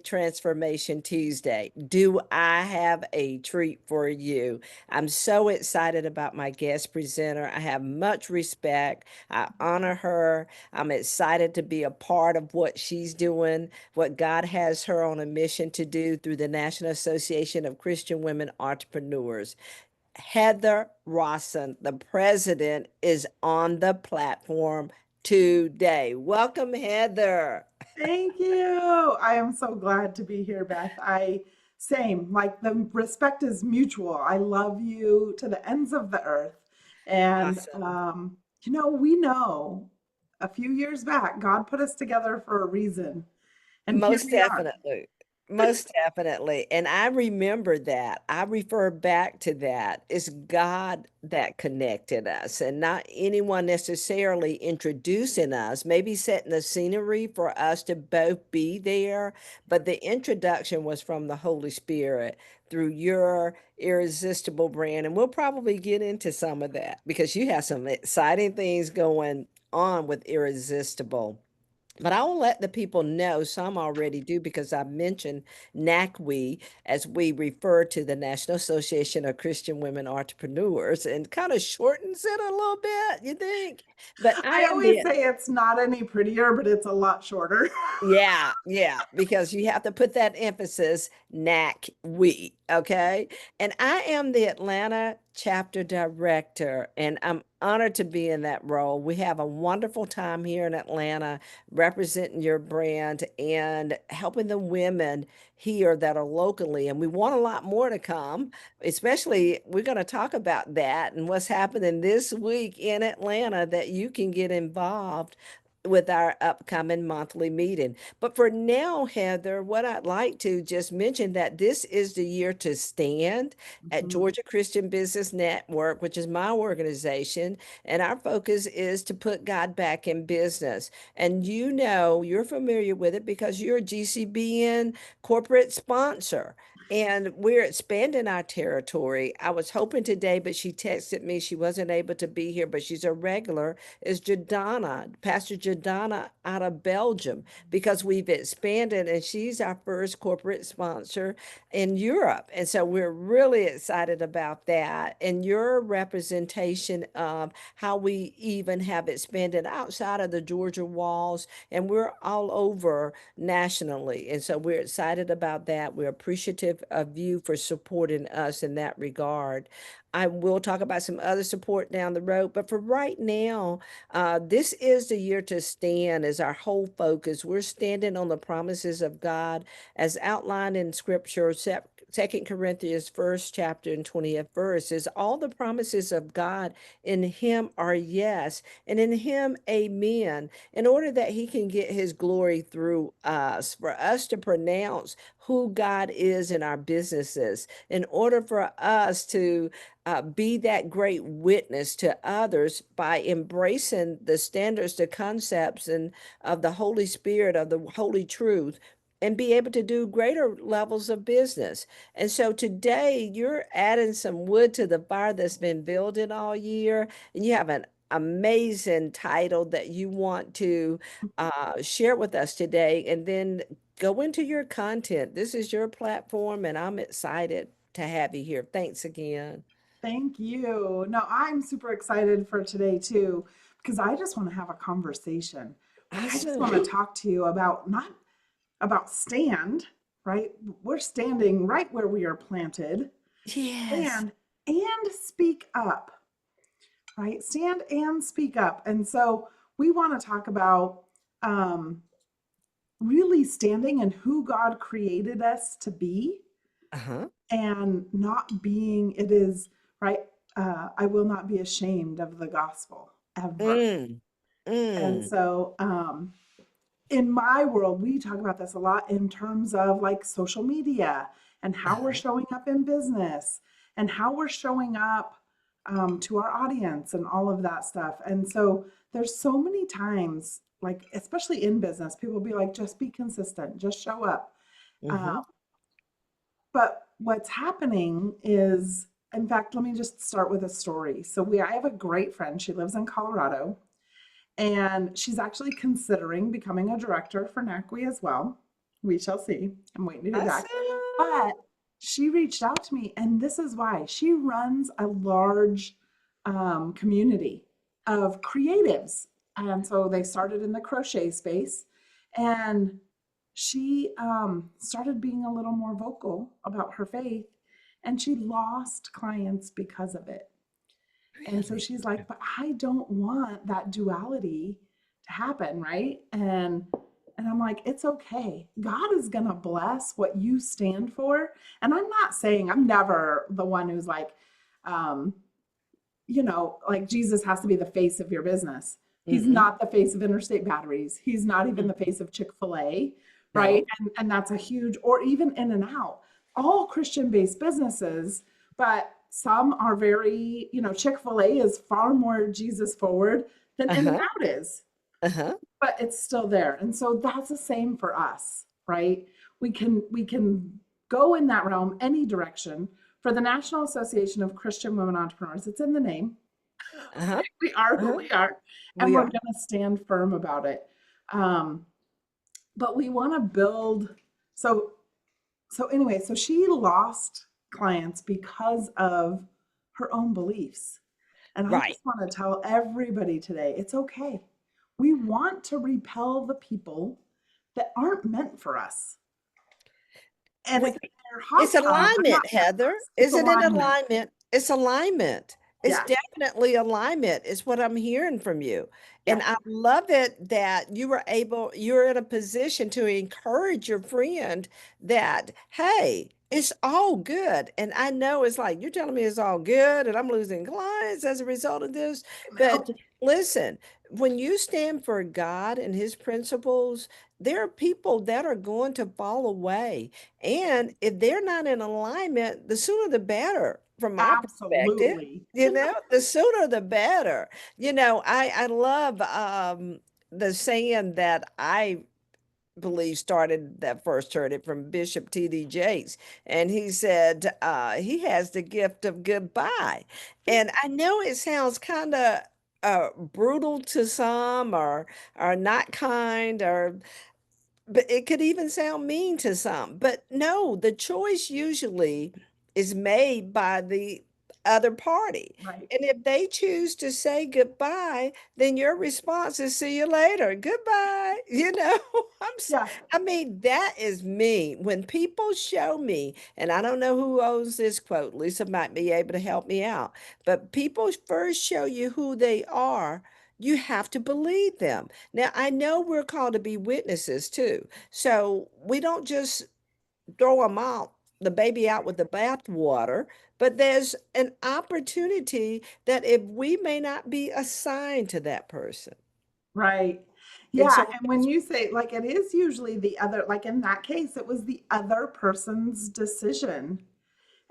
Transformation Tuesday. Do I have a treat for you? I'm so excited about my guest presenter. I have much respect. I honor her. I'm excited to be a part of what she's doing, what God has her on a mission to do through the National Association of Christian Women Entrepreneurs. Heather Rosson, the president, is on the platform today. Welcome, Heather. Thank you. I am so glad to be here, Beth. Same, like the respect is mutual. I love you to the ends of the earth. And, Awesome. we know a few years back, God put us together for a reason. And here Most we are. definitely. Most definitely. And I remember that. I refer back to that. It's God that connected us and not anyone necessarily introducing us, maybe setting the scenery for us to both be there. But the introduction was from the Holy Spirit through your irresistible brand. And we'll probably get into some of that because you have some exciting things going on with Irresistible. But I will let the people know, some already do, because I mentioned NACWE as we refer to the National Association of Christian Women Entrepreneurs and kind of shortens it a little bit, you think? But I I am always the say it's not any prettier, but it's a lot shorter. Yeah, yeah, because you have to put that emphasis, knack we, okay? And I am the Atlanta chapter director, and I'm honored to be in that role. We have a wonderful time here in Atlanta representing your brand and helping the women here that are locally. And we want a lot more to come, especially we're going to talk about that and what's happening this week in Atlanta that you can get involved with our upcoming monthly meeting. But for now, Heather, what I'd like to just mention that this is the year to stand at Mhm. Georgia Christian Business Network, which is my organization, and our focus is to put God back in business. And you're familiar with it because you're a GCBN corporate sponsor. And we're expanding our territory. I was hoping today, but she texted me she wasn't able to be here, but she's a regular is Jadana, Pastor Jadana out of Belgium, because we've expanded and she's our first corporate sponsor in Europe. And so we're really excited about that and your representation of how we even have expanded outside of the Georgia walls and we're all over nationally. And so we're excited about that. We're appreciative of you for supporting us in that regard. I will talk about some other support down the road, but for right now, this is the year to stand as our whole focus. We're standing on the promises of God as outlined in scripture. Second Corinthians first chapter and 20th verse is all the promises of God in him are yes, and in him amen, in order that he can get his glory through us, for us to pronounce who God is in our businesses, in order for us to be that great witness to others by embracing the standards, the concepts, and of the Holy Spirit, of the Holy Truth, and be able to do greater levels of business. And so today you're adding some wood to the fire that's been building all year, and you have an amazing title that you want to share with us today, and then go into your content. This is your platform, and I'm excited to have you here. Thanks again. Thank you. No, I'm super excited for today too, because I just want to have a conversation. Right? I just want Awesome. to talk to you about not about stand, right? We're standing right where we are planted. Yes. Stand and speak up, right? Stand and speak up. And so we want to talk about um, really standing and who God created us to be Uh-huh. and not being, it is, right? I will not be ashamed of the gospel ever. Mm. And Mm. so, in my world, we talk about this a lot in terms of like social media and how we're Uh-huh. showing up in business and how we're showing up to our audience and all of that stuff. And so there's so many times, like especially in business, people be like, just be consistent, just show up. Mm-hmm. But what's happening is, in fact, let me just start with a story. I have a great friend. She lives in Colorado, and she's actually considering becoming a director for NACWE as well. We shall see. I'm waiting to hear back. Awesome. But she reached out to me, and this is why. She runs a large community of creatives. And so they started in the crochet space, and she started being a little more vocal about her faith, and she lost clients because of it. And so Really? she's like, but I don't want that duality to happen, right? And I'm like, it's okay. God is gonna bless what you stand for. And I'm not saying I'm never the one who's like, um, like Jesus has to be the face of your business. He's Mm-mm. not the face of Interstate Batteries. He's not even Mm. the face of Chick-fil-A, right? No. And that's a huge, or even In and Out, all Christian-based businesses, but some are very, Chick-fil-A is far more Jesus forward than In and Uh-huh. Out is, Uh-huh. but it's still there. And so that's the same for us, right? We can go in that realm any direction. For the National Association of Christian Women Entrepreneurs, it's in the name. Uh-huh. We are who Uh-huh. we are, and We we're are. going to stand firm about it. Um, but we want to build. So anyway, so she lost clients because of her own beliefs. And I Right. just want to tell everybody today, it's okay. We want to repel the people that aren't meant for us. And if We they're It's hostile, they're not alignment, meant for Heather. us. It's Isn't it alignment. alignment? It's alignment. It's Yes. definitely alignment, is what I'm hearing from you. And Yes. I love it that you're in a position to encourage your friend that, hey, it's all good. And I know it's like, you're telling me it's all good and I'm losing clients as a result of this. But No. listen, when you stand for God and his principles, there are people that are going to fall away. And if they're not in alignment, the sooner the better, from my perspective. Absolutely. The sooner the better. I love the saying that I believe started that first heard it from Bishop T.D. Jakes. And he said he has the gift of goodbye. And I know it sounds kind of brutal to some or not kind or but it could even sound mean to some. But no, the choice usually is made by the other party. Right. And if they choose to say goodbye, then your response is see you later. Goodbye. Yeah. I mean, that is me. When people show me, and I don't know who owns this quote, Lisa might be able to help me out, but people first show you who they are, you have to believe them. Now, I know we're called to be witnesses too. So we don't just throw them out, the baby out with the bathwater, but there's an opportunity that if we may not be assigned to that person. Right. And Yeah. so, And when you say, like, it is usually the other, like in that case, it was the other person's decision.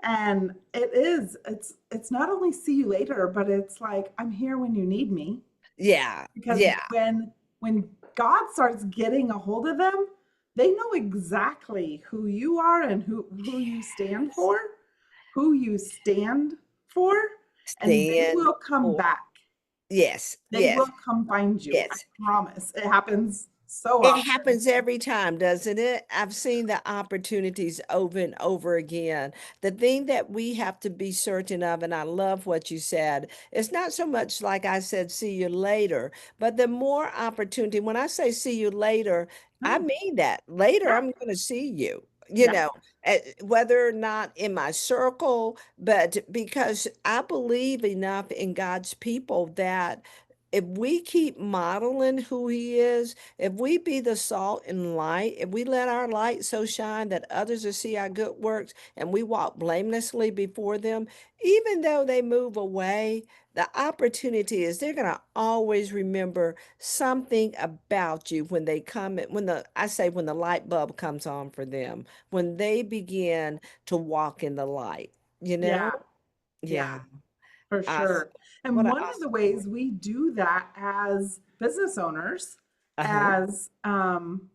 And it's not only see you later, but it's like, I'm here when you need me. yeah, Because yeah, when God starts getting a hold of them, they know exactly who you are and who you stand yes. for, who you stand for, and they Stand will come for, back. yes, They yes, will come find you. I yes. promise. It happens so It often. happens every time, doesn't it? I've seen the opportunities over and over again. The thing that we have to be certain of, and I love what you said, it's not so much like I said, see you later, but the more opportunity. When I say see you later, I No. mean that. Later, Yeah. I'm going to see you, Yeah. whether or not in my circle, but because I believe enough in God's people that if we keep modeling who He is, if we be the salt and light, if we let our light so shine that others will see our good works and we walk blamelessly before them, even though they move away, the opportunity is they're going to always remember something about you when they come in, when the light bulb comes on for them, when they begin to walk in the light, you know? Yeah. Yeah. Yeah. For Awesome. sure. What And an one of the awesome ways story. we do that as business owners, Uh-huh. as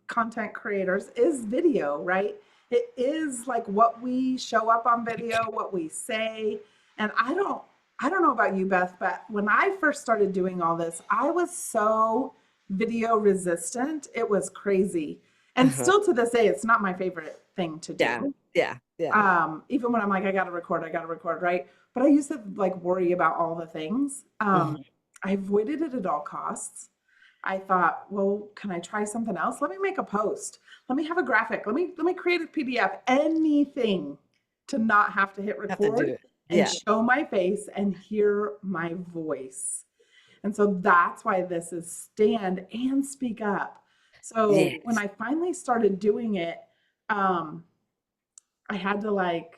content creators, is video, right? It is like what we show up on video, what we say. And I don't know about you, Beth, but when I first started doing all this, I was so video resistant. It was crazy. And Uh-huh. still to this day, it's not my favorite thing to Yeah. do. Yeah. Yeah. Even when I'm like, I gotta record, right? But I used to like worry about all the things. Mhm. I avoided it at all costs. I thought, well, can I try something else? Let me make a post. Let me have a graphic. Let me create a PDF. Anything to not have to hit Have to record do it. and Yeah. show my face and hear my voice. And so that's why this is stand and speak up. So when Yes. I finally started doing it, um, I had to like,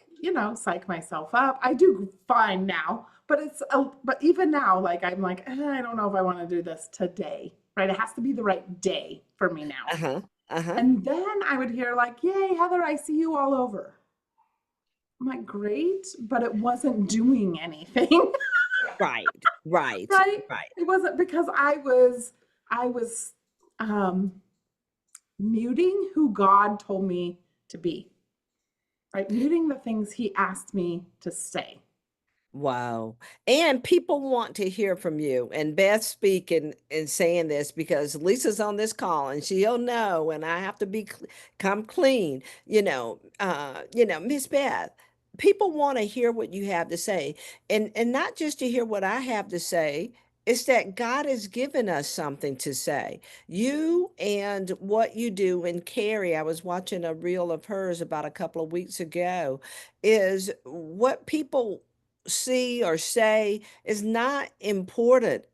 psych myself up. I do fine now, but but even now, like I'm like, I don't know if I want to do this today, right? It has to be the right day for me now. Uh-huh. Uh-huh. And then I would hear like, yay, Heather, I see you all over. I'm like, great, but it wasn't doing anything, Right. Right. right? Right. It wasn't because I was um, muting who God told me to be, right? Muting the things He asked me to say. Wow. And people want to hear from you. And Beth speaking and saying this because Lisa's on this call and she'll know, and I have to come clean. Miss Beth, people want to hear what you have to say. And not just to hear what I have to say, it's that God has given us something to say. You and what you do, and Carrie, I was watching a reel of hers about a couple of weeks ago, is what people see or say is not important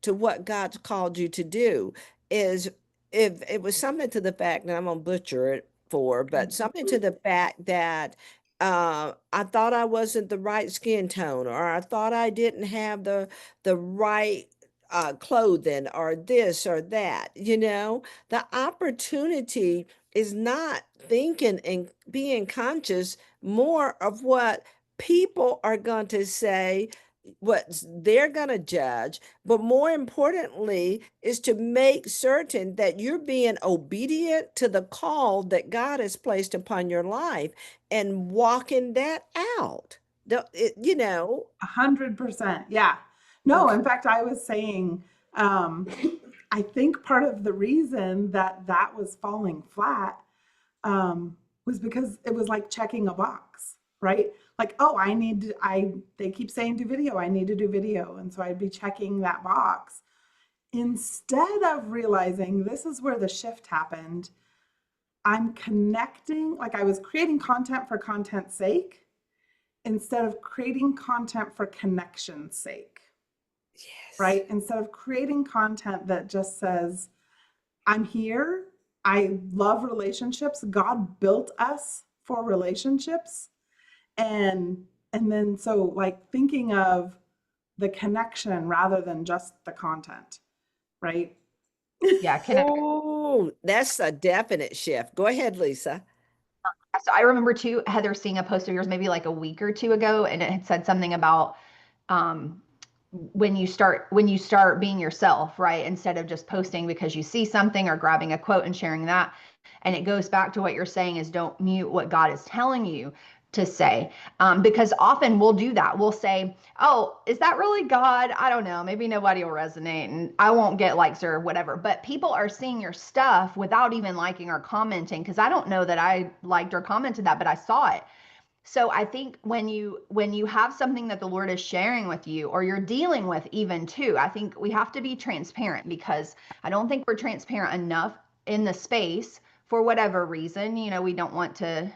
to what God's called you to do. Is if it was something to the fact, and I'm gonna butcher it for, but something to the fact that I thought I wasn't the right skin tone, or I thought I didn't have the right clothing, or this or that. The opportunity is not thinking and being conscious more of what people are going to say, what they're going to judge, but more importantly is to make certain that you're being obedient to the call that God has placed upon your life and walking that out. It, 100%. Yeah. No, okay. in fact, I was saying, um, I think part of the reason that that was falling flat was because it was like checking a box, right? Like, oh, they keep saying do video, I need to do video. And so I'd be checking that box instead of realizing this is where the shift happened. I'm connecting, like I was creating content for content's sake instead of creating content for connection's sake, Yes. right? Instead of creating content that just says, I'm here, I love relationships, God built us for relationships. And then so like thinking of the connection rather than just the content, right? Yeah, connect. Oh, that's a definite shift. Go ahead, Lisa. So I remember too, Heather, seeing a post of yours maybe like a week or two ago, and it had said something about um, when you start being yourself, right? Instead of just posting because you see something or grabbing a quote and sharing that. And it goes back to what you're saying is don't mute what God is telling you to say. Because often we'll do that. We'll say, oh, is that really God? I don't know. Maybe nobody will resonate and I won't get likes or whatever. But people are seeing your stuff without even liking or commenting. Because I don't know that I liked or commented that, but I saw it. So I think when you have something that the Lord is sharing with you or you're dealing with even too, I think we have to be transparent because I don't think we're transparent enough in the space for whatever reason. We don't want to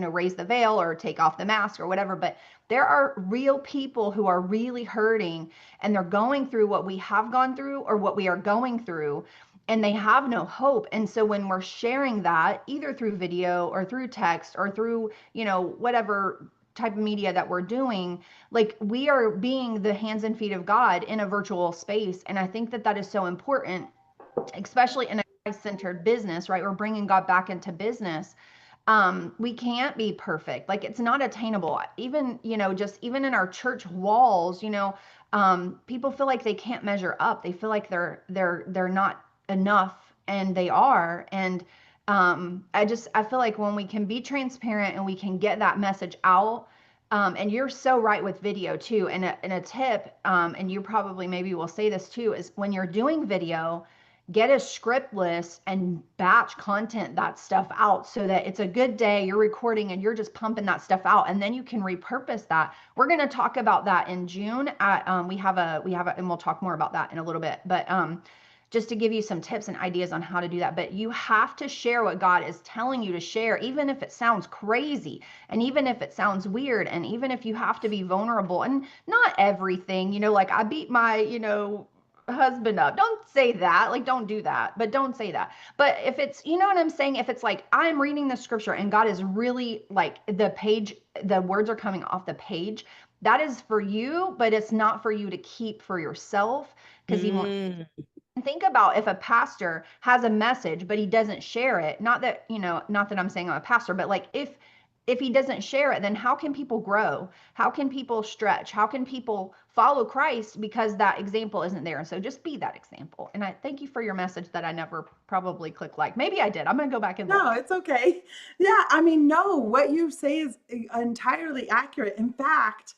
raise the veil or take off the mask or whatever, but there are real people who are really hurting and they're going through what we have gone through or what we are going through and they have no hope. And so when we're sharing that either through video or through text or through, whatever type of media that we're doing, like we are being the hands and feet of God in a virtual space. And I think that that is so important, especially in a Christ-centered business, right? We're bringing God back into business. We can't be perfect. Like it's not attainable. Even, just even in our church walls, people feel like they can't measure up. They feel like they're not enough and they are. And I feel like when we can be transparent and we can get that message out, and you're so right with video too. And a tip, and you probably maybe will say this too, is when you're doing video, get a script list and batch content that stuff out so that it's a good day, you're recording and you're just pumping that stuff out, and then you can repurpose that. We're going to talk about that in June at we have a and we'll talk more about that in a little bit, but just to give you some tips and ideas on how to do that. But you have to share what God is telling you to share, even if it sounds crazy, and even if it sounds weird, and even if you have to be vulnerable. And not everything, like I beat my, husband up. Don't say that. Like, don't do that, but don't say that. But if it's, you know what I'm saying? If it's like, I'm reading the scripture and God is really like the words are coming off the page, that is for you, but it's not for you to keep for yourself, because he won't. Mm. Think about if a pastor has a message but he doesn't share it. Not that I'm saying I'm a pastor, but like if he doesn't share it, then how can people grow? How can people stretch? How can people follow Christ, because that example isn't there? And so just be that example. And I thank you for your message that I never probably clicked like. Maybe I did. I'm going to go back and No, look. it's okay. Yeah, I mean, no, what you say is entirely accurate. In fact,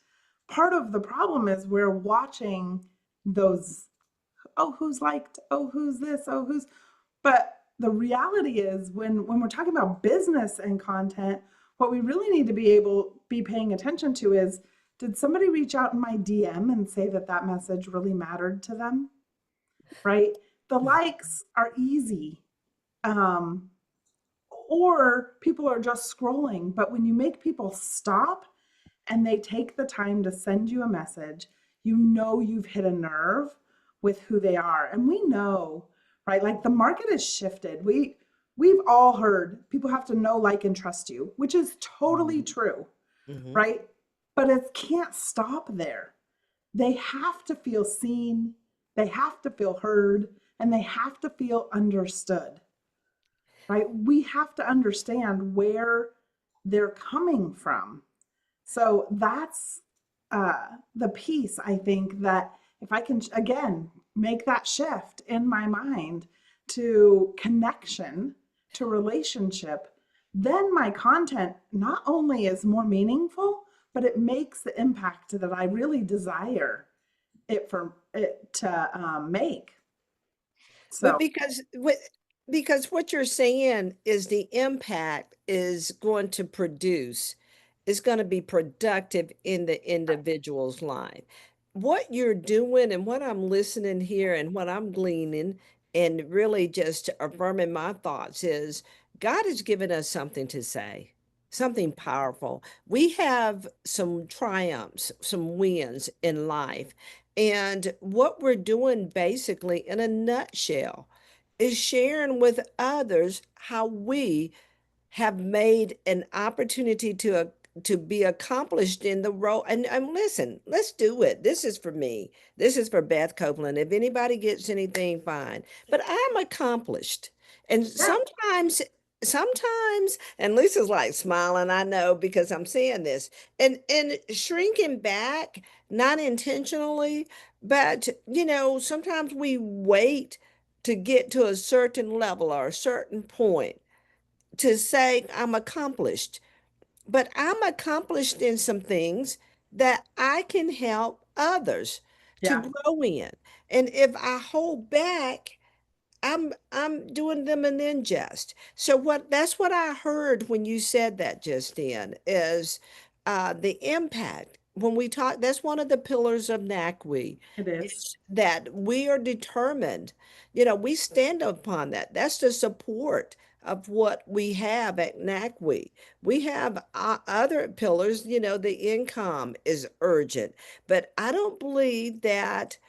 part of the problem is we're watching those, oh, who's liked, oh, who's this, oh, who's, but the reality is when we're talking about business and content, what we really need to be paying attention to is, did somebody reach out in my DM and say that that message really mattered to them? Right? The likes are easy. Um, or people are just scrolling. But when you make people stop and they take the time to send you a message, you know you've hit a nerve with who they are. And we know, right? Like the market has shifted. We've all heard people have to know, like, and trust you, which is totally true, Mm-hmm. right? But it can't stop there. They have to feel seen, they have to feel heard, and they have to feel understood, right? We have to understand where they're coming from. So that's the piece, I think, that if I can, again, make that shift in my mind to connection, to relationship, then my content not only is more meaningful, but it makes the impact that I really desire it to make. But So, because what you're saying is the impact is going to produce, is going to be productive in the individual's life. What you're doing and what I'm listening here and what I'm gleaning and really just affirming my thoughts is God has given us something to say, something powerful. We have some triumphs, some wins in life. And what we're doing basically in a nutshell is sharing with others how we have made an opportunity to be accomplished in the role. And listen, let's do it. This is for me. This is for Beth Copeland. If anybody gets anything, fine. But I'm accomplished. And yeah, sometimes, and Lisa's like smiling, I know because I'm saying this, and shrinking back, not intentionally, but sometimes we wait to get to a certain level or a certain point to say I'm accomplished. But I'm accomplished in some things that I can help others to yeah, grow in. And if I hold back, I'm doing them an injustice. So that's what I heard when you said that just then is the impact. When we talk, that's one of the pillars of NACWE, it is. is that we are determined. We stand upon that. That's the support of what we have at NACWE. We have other pillars, the income is urgent, but I don't believe that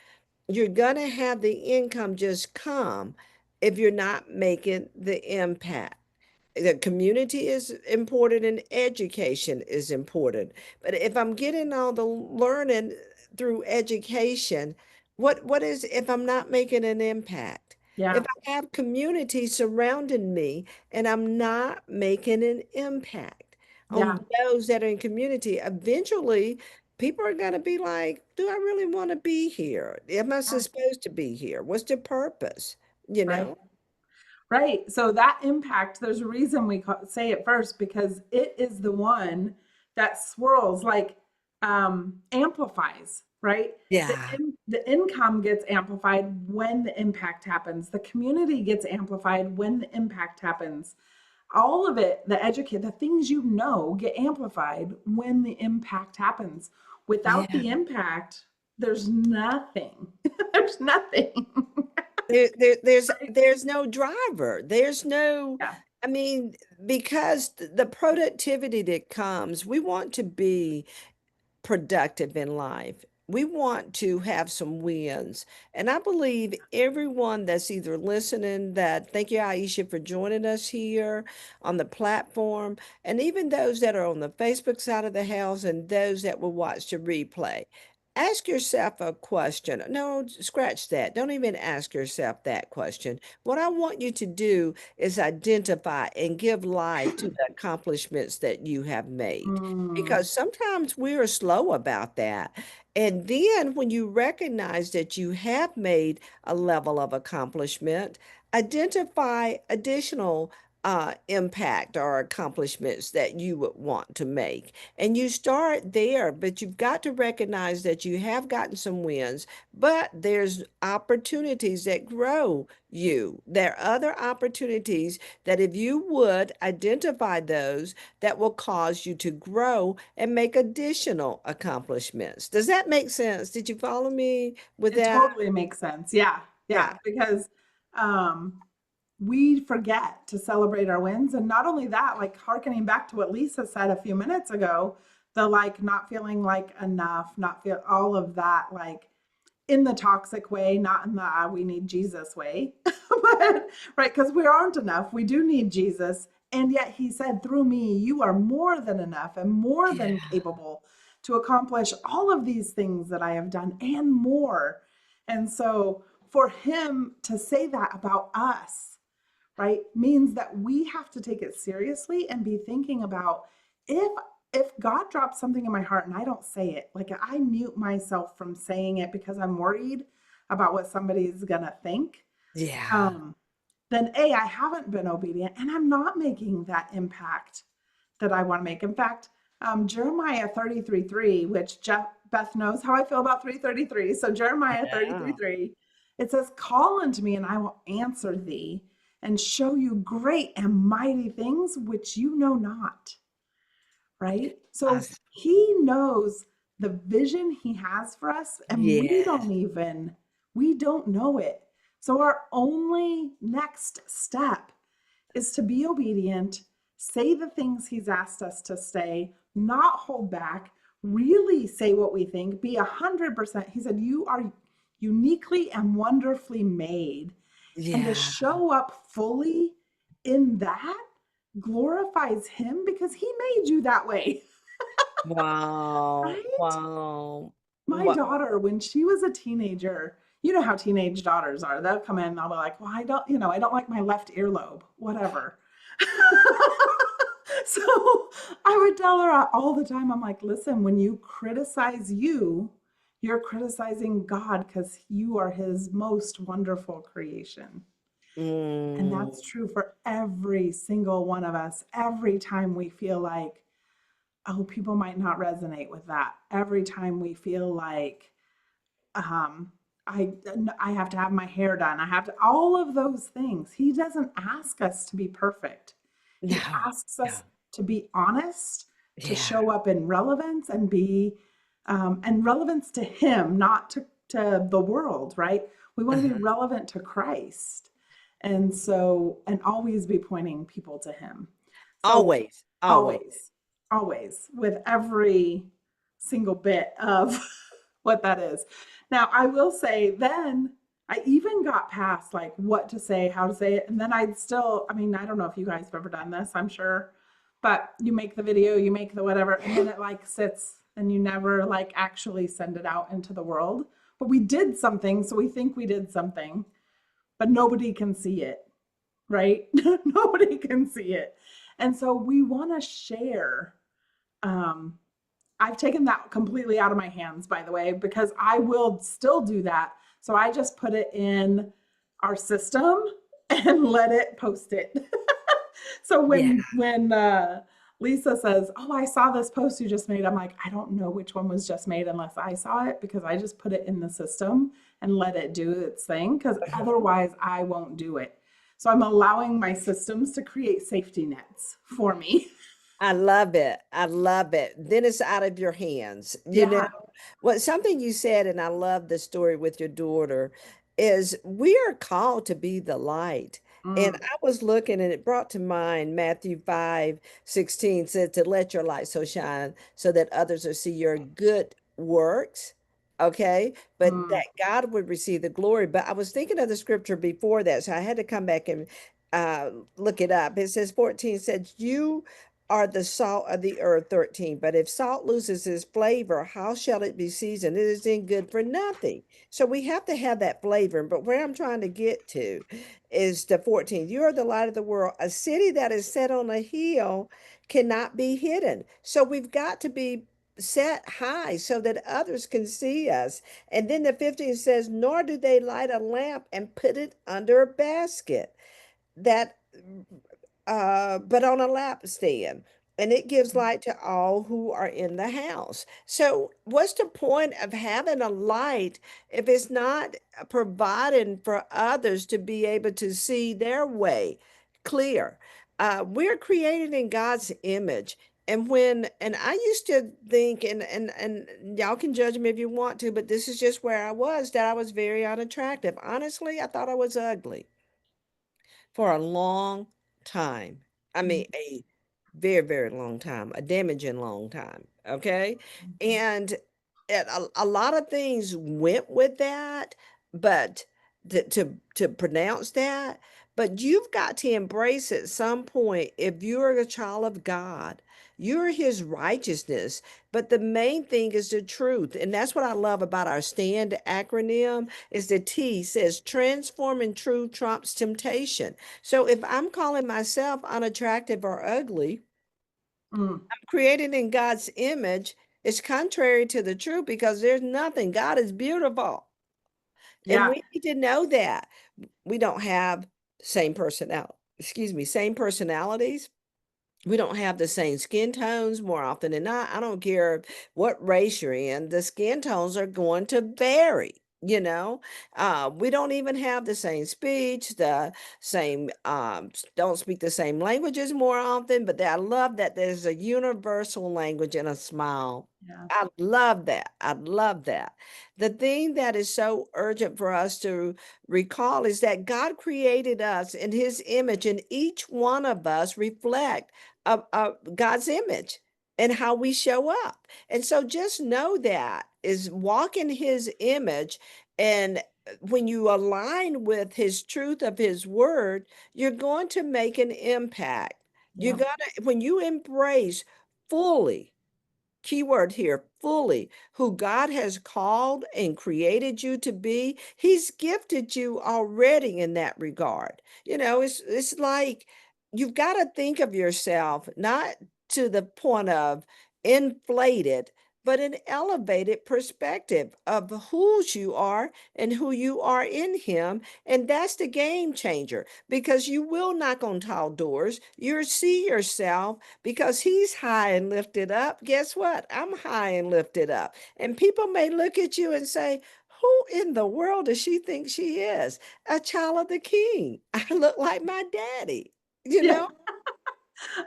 you're going to have the income just come if you're not making the impact. The community is important and education is important. But if I'm getting all the learning through education, what is if I'm not making an impact? If Yeah, I have community surrounding me and I'm not making an impact yeah, on those that are in community, eventually people are going to be like, do I really want to be here? Am I yeah, supposed to be here? What's the purpose? You right. know? Right. So that impact, there's a reason we say it first, because it is the one that swirls, like amplifies, right? The Yeah. the income gets amplified when the impact happens. The community gets amplified when the impact happens. All of it, the things you know get amplified when the impact happens. Without Yeah. the impact, there's nothing. There's nothing. There's no driver. There's no, Yeah. I mean, because the productivity that comes, we want to be productive in life. We want to have some wins. And I believe everyone that's either listening, that thank you, Aisha, for joining us here on the platform, and even those that are on the Facebook side of the house and those that will watch the replay. Ask yourself a question. No, scratch that. Don't even ask yourself that question. What I want you to do is identify and give life to the accomplishments that you have made, Mm. because sometimes we are slow about that. And then when you recognize that you have made a level of accomplishment, identify additional impact or accomplishments that you would want to make. And you start there, but you've got to recognize that you have gotten some wins, but there's opportunities that grow you. There are other opportunities that if you would identify those, that will cause you to grow and make additional accomplishments. Does that make sense? Did you follow me with It that? totally makes sense. Yeah. Yeah. Yeah. Because um, we forget to celebrate our wins. And not only that, like hearkening back to what Lisa said a few minutes ago, the like not feeling like enough, not feel all of that, like in the toxic way, not in the we need Jesus way, but right, because we aren't enough. We do need Jesus. And yet he said, through me, you are more than enough and more than Yeah. capable to accomplish all of these things that I have done and more. And so for him to say that about us, right, means that we have to take it seriously and be thinking about if God drops something in my heart and I don't say it, like I mute myself from saying it because I'm worried about what somebody's gonna think, Yeah. um, then I haven't been obedient and I'm not making that impact that I want to make. In fact, Jeremiah 33:3, which Beth knows how I feel about 3:33. So Jeremiah Yeah. 33:3, it says, "Call unto me, and I will answer thee, and show you great and mighty things which you know not." Right? So Us. he knows the vision he has for us, and Yes. we don't know it. So our only next step is to be obedient, say the things he's asked us to say, not hold back, really say what we think, be 100%. He said, you are uniquely and wonderfully made. And to Yeah. show up fully in that glorifies him because he made you that way. Wow. Right? Wow. My Wow. daughter, when she was a teenager, you know how teenage daughters are. They'll come in and they'll be like, well, I don't like my left earlobe, whatever. So I would tell her all the time, I'm like, listen, when you criticize you, you're criticizing God because you are his most wonderful creation. And Mm. that's true for every single one of us. Every time we feel like, oh, people might not resonate with that. Every time we feel like, um, I I have to have my hair done. I have to all of those things. He doesn't ask us to be perfect. He No. asks No. us to be honest, to Yeah. show up in relevance and be and relevance to him, not to the world, right? We want to be Uh-huh. relevant to Christ. And so, and always be pointing people to him. So Always. Always. always, always, with every single bit of what that is. Now, I will say, then I even got past like what to say, how to say it. And then I'd still, I mean, I don't know if you guys have ever done this, I'm sure, but you make the video, you make the whatever, and then it like sits and you never like actually send it out into the world. But we did something, so we think we did something, but nobody can see it, right? Nobody can see it. And so we want to share. Um, I've taken that completely out of my hands, by the way, because I will still do that. So I just put it in our system and let it post it. So Yeah. when Lisa says, "Oh, I saw this post you just made." I'm like, "I don't know which one was just made unless I saw it because I just put it in the system and let it do its thing because otherwise I won't do it." So I'm allowing my systems to create safety nets for me. I love it. I love it. Then it's out of your hands. You know, Yeah. what something you said, and I love the story with your daughter, is we are called to be the light. And Mm, I was looking and it brought to mind Matthew 5:16 said to let your light so shine so that others will see your good works. Okay. But mm, that God would receive the glory. But I was thinking of the scripture before that. So I had to come back and uh, look it up. It says 14 said, you are the salt of the earth. 13, but if salt loses its flavor, how shall it be seasoned? It is in good for nothing. So we have to have that flavor. But where I'm trying to get to is the 14. You are the light of the world. A city that is set on a hill cannot be hidden. So we've got to be set high so that others can see us. And then the 15 says, nor do they light a lamp and put it under a basket that but on a lampstand, and it gives light to all who are in the house. So what's the point of having a light if it's not providing for others to be able to see their way clear? We're created in God's image. And I used to think, and y'all can judge me if you want to, but this is just where I was, that I was very unattractive. Honestly, I thought I was ugly for a long time. I mm, mean, a very, very long time, a damaging long time. Okay. And a lot of things went with that, but to pronounce that, but you've got to embrace at some point if you're a child of God. You're his righteousness. But the main thing is the truth. And that's what I love about our STAND acronym is the T says transforming truth trumps temptation. So if I'm calling myself unattractive or ugly, mm. I'm created in God's image. It's contrary to the truth because there's nothing. God is beautiful. And Yeah. we need to know that. We don't have same personality, excuse me, same personalities. We don't have the same skin tones more often than not. I don't care what race you're in, the skin tones are going to vary. We don't even have the same speech, the same, don't speak the same languages more often, but I love that there's a universal language and a smile. Yeah. I love that. I love that. The thing that is so urgent for us to recall is that God created us in his image, and each one of us reflect God's image and how we show up. And so just know that is walk in his image. And when you align with his truth of his word, you're going to make an impact. You're Yeah. going to, when you embrace fully, keyword here, fully who God has called and created you to be, he's gifted you already in that regard. It's like you've got to think of yourself not to the point of inflated, but an elevated perspective of whose you are and who you are in him. And that's the game changer because you will knock on tall doors. You'll see yourself because he's high and lifted up. Guess what? I'm high and lifted up. And people may look at you and say, who in the world does she think she is? A child of the king. I look like my daddy, you Yeah. know?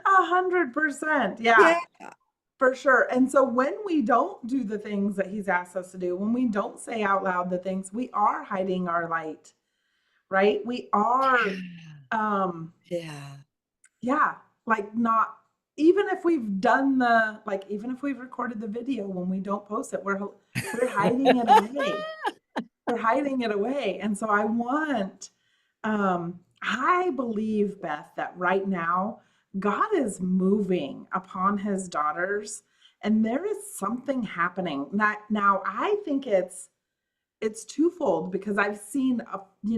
100%. Yeah. Yeah. For sure. And so when we don't do the things that he's asked us to do, when we don't say out loud the things, we are hiding our light, right? We are, um, Yeah. yeah, like not, even if we've done the, like, even if we've recorded the video, when we don't post it, we're hiding it away. We're hiding it away. And so I believe, Beth, that right now God is moving upon his daughters and there is something happening. Now I think it's twofold because I've seen,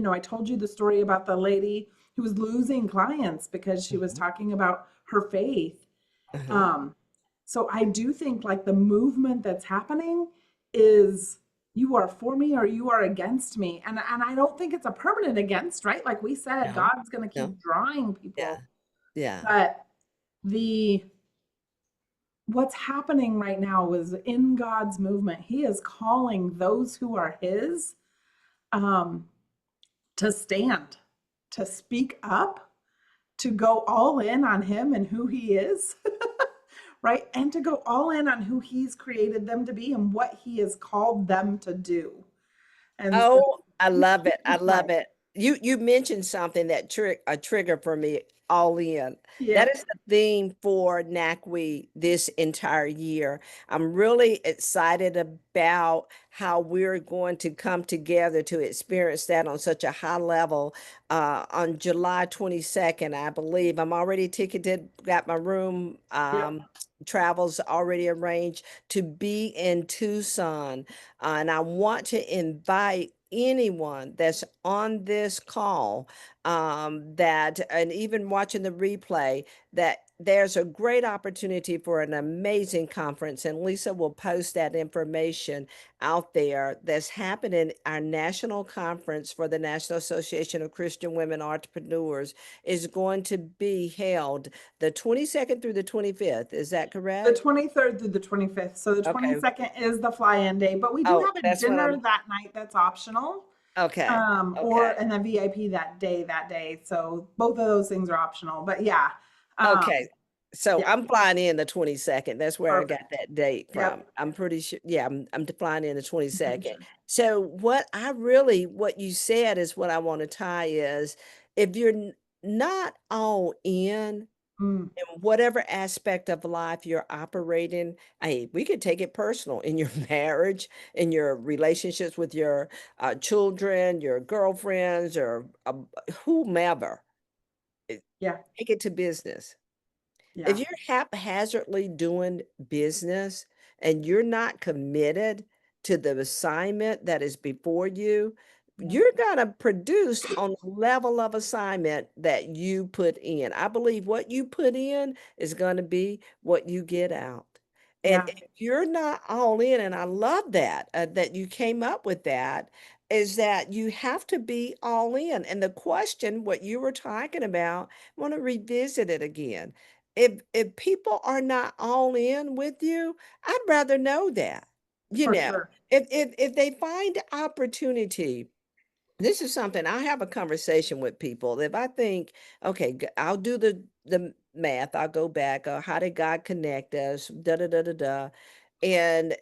I told you the story about the lady who was losing clients because she was Mhm. talking about her faith. Uh-huh. Um, so I do think like the movement that's happening is you are for me or you are against me. And I don't think it's a permanent against, right? Like we said, No, God's going to no. keep drawing Yeah. people. Yeah. But the what's happening right now is in God's movement, He is calling those who are His um, to stand, to speak up, to go all in on Him and who He is, right? And to go all in on who He's created them to be and what He has called them to do. And so, Oh, I love it. I right. love it. You mentioned something that a trigger for me, all in. Yeah. That is the theme for NACWE this entire year. I'm really excited about how we're going to come together to experience that on such a high level on July 22nd, I believe. I'm already ticketed, got my room, Yep. travels already arranged to be in Tucson. And I want to invite anyone that's on this call that, and even watching the replay, that there's a great opportunity for an amazing conference. And Lisa will post that information out there that's happening. Our national conference for the National Association of Christian Women Entrepreneurs is going to be held the 22nd through the 25th. Is that The correct? 23rd through the 25th. So the Okay. 22nd is the fly-in day, but we do Oh, have a that's what dinner I'm, that night that's optional. okay. Or Okay. and a VIP that day. So both of those things are optional. But yeah. Um, Okay. So yeah, I'm flying in the 22nd. That's where I got perfect. that date from. Yep. I'm pretty sure. Yeah, I'm flying in the I'm pretty 22nd. sure. So what you said is what I want to tie is if you're not all Mm, in whatever aspect of life you're operating, hey, we could take it personal in your marriage, in your relationships with your children, your girlfriends, or whomever. eh, yeah, Take it to business. If yeah, you're haphazardly doing business and you're not committed to the assignment that is before you, yeah, you're going to produce on the level of assignment that you put in. I believe what you put in is going to be what you get out. And yeah, if you're not all in, and I love that, that you came up with that, is that you have to be all in. And the question, what you were talking about, I want to revisit it again. If people are not all in with you, I'd rather know that. You for know, sure. if they find opportunity, this is something I have a conversation with people. If I think, okay, I'll do the math, I'll go back, how did God connect us? Da da da da da. And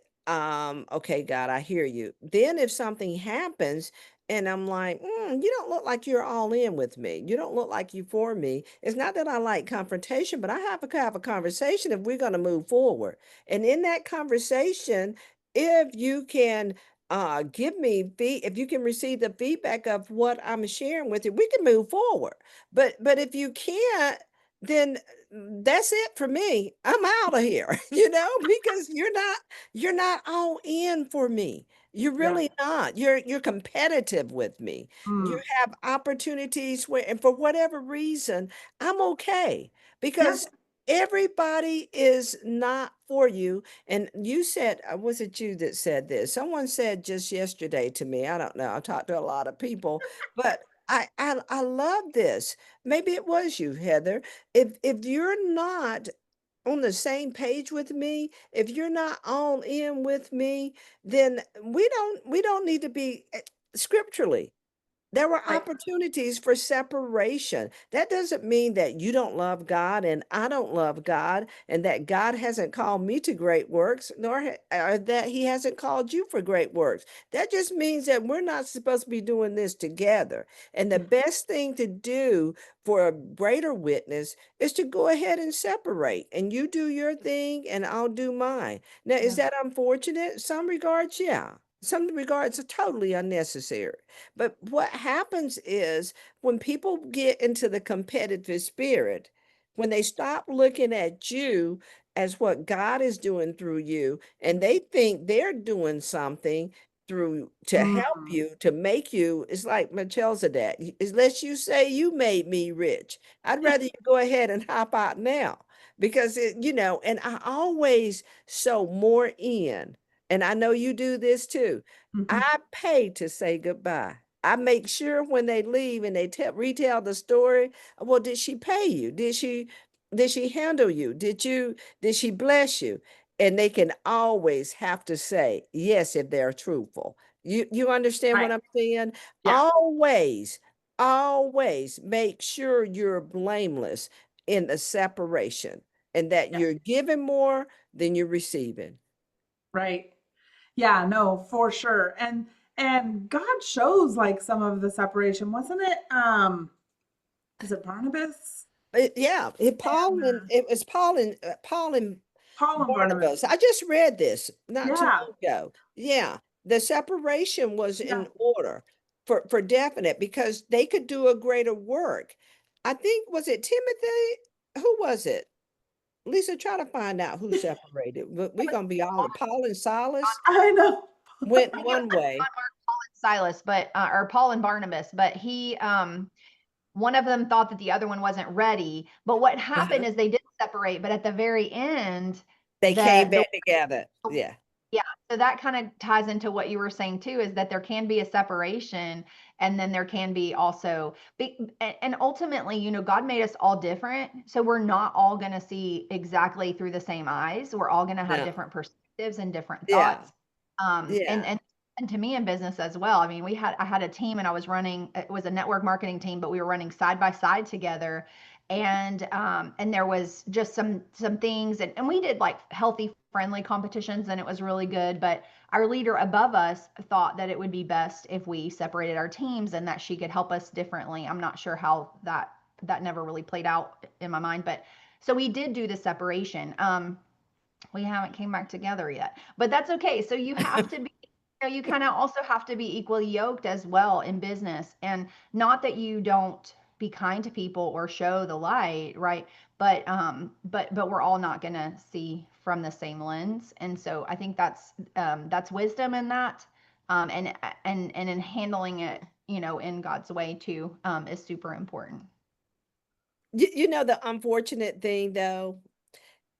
okay, God, I hear you. Then if something happens and I'm like, you don't look like you're all in with me. You don't look like you for me. It's not that I like confrontation, but I have a conversation if we're going to move forward. And in that conversation, if you can give me if you can receive the feedback of what I'm sharing with you, we can move forward. But if you can't, then that's it for me. I'm out of here, because you're not all in for me. You're Yeah. really not. You're competitive with me. You Mm, have opportunities where, and for whatever reason, I'm okay yeah. because everybody is not for you. And you said, was it you that said this? Someone said just yesterday to me, I don't know, I talked to a lot of people, but I love this. Maybe it was you, Heather. If you're not on the same page with me, if you're not all in with me, then we don't need to be scripturally. There were Right. opportunities for separation. That doesn't mean that you don't love God and I don't love God, and that God hasn't called me to great works, nor that He hasn't called you for great works. That just means that we're not supposed to be doing this together. And the best thing to do for a greater witness is to go ahead and separate, and you do your thing, and I'll do mine. Now, is Yeah. that unfortunate? Some regards, yeah. Some regards are totally unnecessary. But what happens is when people get into the competitive spirit, when they stop looking at you as what God is doing through you, and they think they're doing something through to help Mm, you, to make you, it's like Melchizedek, unless you say you made me rich, I'd rather you go ahead and hop out now because and I always sow more in, and I know you do this too. mhm. I pay to say goodbye. I make sure when they leave and they retell the story, well, did she pay you? Did she? Did she handle you? Did she bless you? And they can always have to say yes if they're truthful. You understand Right. what I'm saying? Yeah. Always, always make sure you're blameless in the separation and that Yeah. you're giving more than you're receiving. Right. Yeah, no, for sure. And God shows like some of the separation, wasn't it? Is it Barnabas Yeah, and It was Paul and Paul and Barnabas? Barnabas. I just read this not too Yeah. long ago. Yeah, the separation was Yeah. in order for definite because they could do a greater work. I think was it Timothy? Who was it? Lisa, try to find out who separated. We're gonna be all Paul and Silas I know. went I think it was one way. John Mark, Paul, and Silas, but or Paul and Barnabas, but he one of them thought that the other one wasn't ready. But what happened Uh-huh. is they did separate, but at the very end, They came the back together. Yeah. yeah, so that kind of ties into what you were saying too, is that there can be a separation, and then there can be also and ultimately, God made us all different, so we're not all going to see exactly through the same eyes. We're all going to have No. different perspectives and different Yeah. thoughts. Yeah. And to me in business as well. I mean, I had a team, and I was running, it was a network marketing team, but we were running side by side together. And there was just some things, and we did like healthy friendly competitions, and it was really good. But our leader above us thought that it would be best if we separated our teams, and that she could help us differently. I'm not sure how that never really played out in my mind, but so we did do the separation. We haven't came back together yet, but that's okay. So you have to be, you kind of also have to be equally yoked as well in business. And not that you don't be kind to people or show the light, right? But we're all not going to see from the same lens. And so I think that's wisdom in that. And in handling it, in God's way too, is super important. You know the unfortunate thing though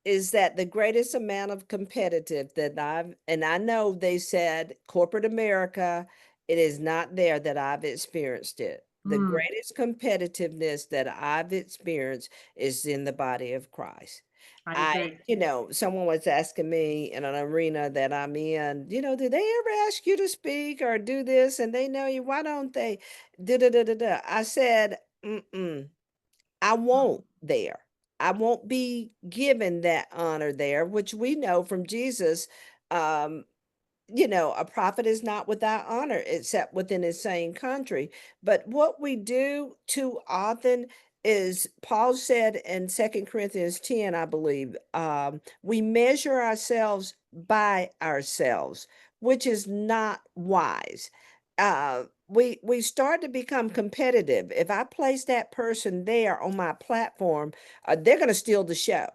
is that the greatest amount of competitive that and I know they said corporate America, it is not there that I've experienced it. The Mm, greatest competitiveness that I've experienced is in the body of Christ. I agree. Someone was asking me in an arena that I'm in, do they ever ask you to speak or do this? And they know you, why don't they? Da da da da da. I said, mm-mm. I won't there. I won't be given that honor there, which we know from Jesus. Um, a prophet is not without honor except within his same country. But what we do too often is Paul said in 2 Corinthians 10, I believe, we measure ourselves by ourselves, which is not wise. We start to become competitive. If I place that person there on my platform, they're going to steal the show.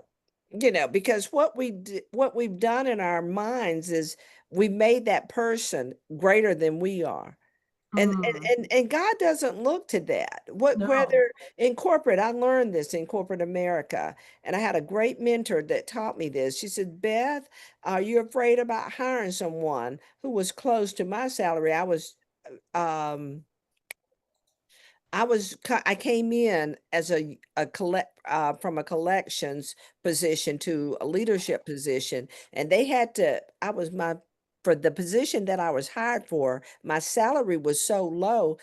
Because what we've done in our minds is we made that person greater than we are. Mm, And God doesn't look to that. What no. whether in corporate, I learned this in corporate America, and I had a great mentor that taught me this. She said, Beth, are you afraid about hiring someone who was close to my salary? Um I came in as a collect from a collections position to a leadership position, and they had to I was my for the position that I was hired for, my salary was so low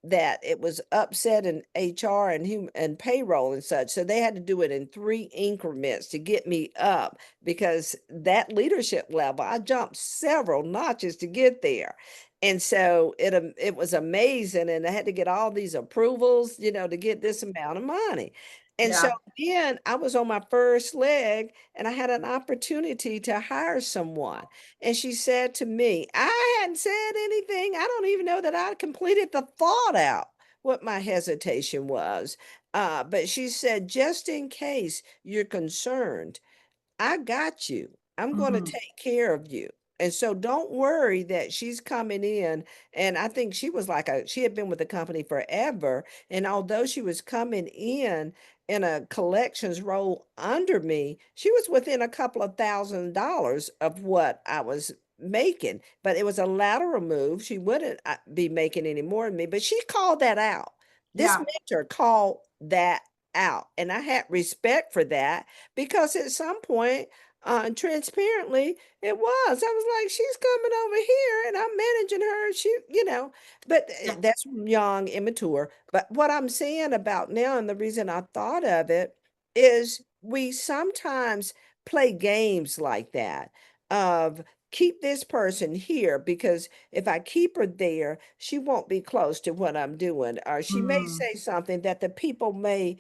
that it was upset in HR and and payroll and such. So they had to do it in 3 increments to get me up because that leadership level, I jumped several notches to get there. And so it was amazing. And I had to get all these approvals, to get this amount of money. And so Yeah. then I was on my first leg and I had an opportunity to hire someone. And she said to me, I hadn't said anything. I don't even know that I completed the thought out what my hesitation was. But she said, just in case you're concerned, I got you. I'm going to Hmm. take care of you. And so don't worry that she's coming in. And I think she had been with the company forever. And although she was coming in a collections role under me, she was within a couple of $1,000s of what I was making. But it was a lateral move. She wouldn't be making any more than me. But she called that out. This Yeah. mentor called that out. And I had respect for that because at some point, transparently, it was. I was like, she's coming over here and I'm managing her. But Yeah. that's young, immature. But what I'm saying about now, and the reason I thought of it is we sometimes play games like that of keep this person here because if I keep her there, she won't be close to what I'm doing, or she may Mm, say something that the people may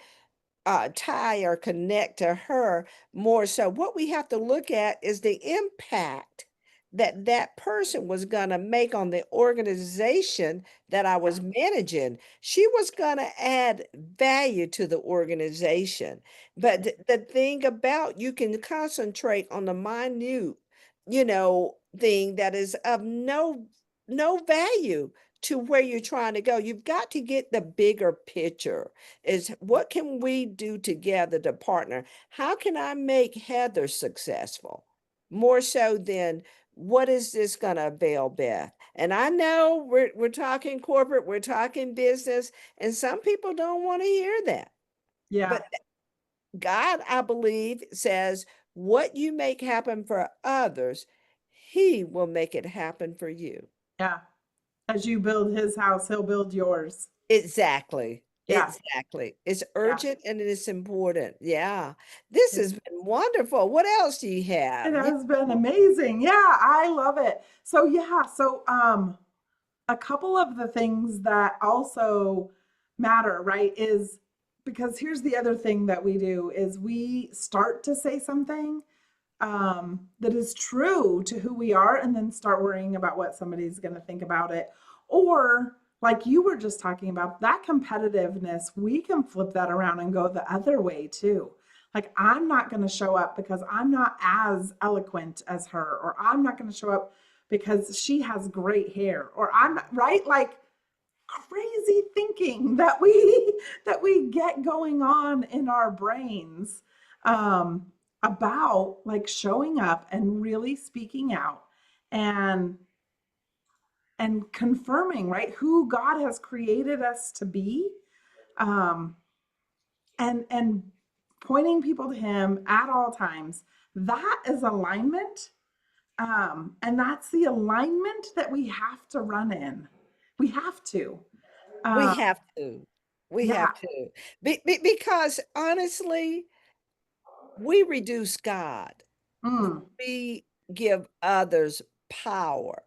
tie or connect to her more. So what we have to look at is the impact that that person was going to make on the organization that I was managing. She was going to add value to the organization. But yeah. the thing about you can concentrate on the minute, thing that is of no value to where you're trying to go. You've got to get the bigger picture is what can we do together to partner? How can I make Heather successful? More so than what is this going to avail Beth? And I know we're talking corporate, we're talking business, and some people don't want to hear that. Yeah. But God, I believe, says what you make happen for others, He will make it happen for you. Yeah. As you build his house, he'll build yours. Exactly. Yeah. Exactly. It's Yeah. urgent and it's important. Yeah. This It, has been wonderful. What else do you it have? has been amazing. Yeah, I love it. So yeah, a couple of the things that also matter, right, is because here's the other thing that we do is we start to say something that is true to who we are and then start worrying about what somebody's going to think about it. Or, like you were just talking about, that competitiveness, we can flip that around and go the other way too. Like, I'm not going to show up because I'm not as eloquent as her, or I'm not going to show up because she has great hair, or I'm not, right? Like, crazy thinking that we that we get going on in our brains um about like showing up and really speaking out and confirming, right, who God has created us to be, um and pointing people to him at all times. That is alignment, and that's the alignment that we have to run in. We have to. We um have to. We yeah. have to. Because honestly, we reduce God. Mm. We give others power.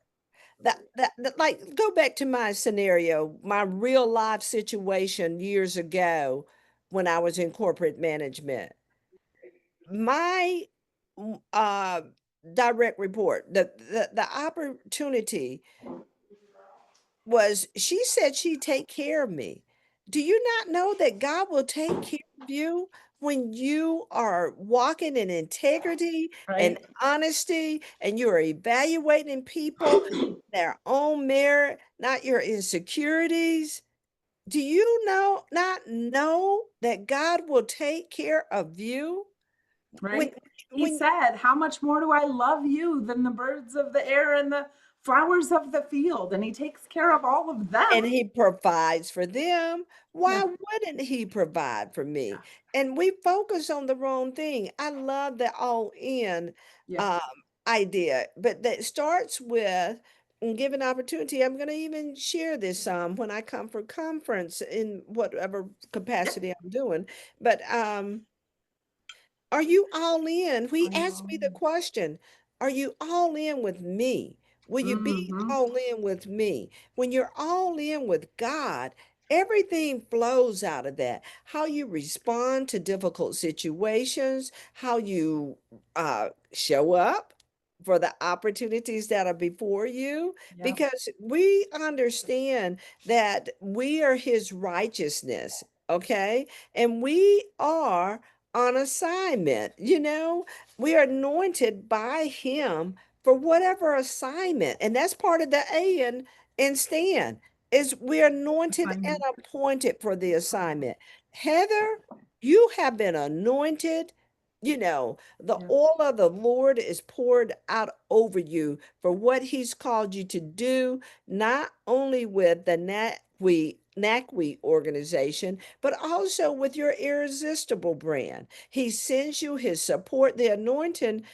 Like, go back to my scenario, my real life situation years ago when I was in corporate management. My uh direct report, the opportunity was she said she'd take care of me. Do you not know that God will take care of you when you are walking in integrity and Right. honesty and you are evaluating people their own merit, not your insecurities? Do you not know that God will take care of you when Right. He when said, how much more do I love you than the birds of the air and the flowers of the field? And he takes care of all of them. and he provides for them? Yeah. Why wouldn't he provide for me? And we focus on the wrong thing. I love the all in Yeah. um, idea, but that starts with given opportunity. I'm going to even share this when I come for conference in whatever Yeah. capacity I'm doing. But are you all in? Are He you asked all me the in? question, are you all in with me? Will you be Mm-hmm. all in with me? When you're all in with God, everything flows out of that. How you respond to difficult situations, how you show up for the opportunities that are before you, Yep. because we understand that we are His righteousness, okay? And we are on assignment. We are anointed by him for whatever assignment. And that's part of the A in stand is we're anointed and Assignment. appointed for the assignment. Heather, you have been anointed. The Yeah. oil of the Lord is poured out over you for what he's called you to do, not only with the NACWE organization, but also with your Irresistible brand. He sends you his support. The anointing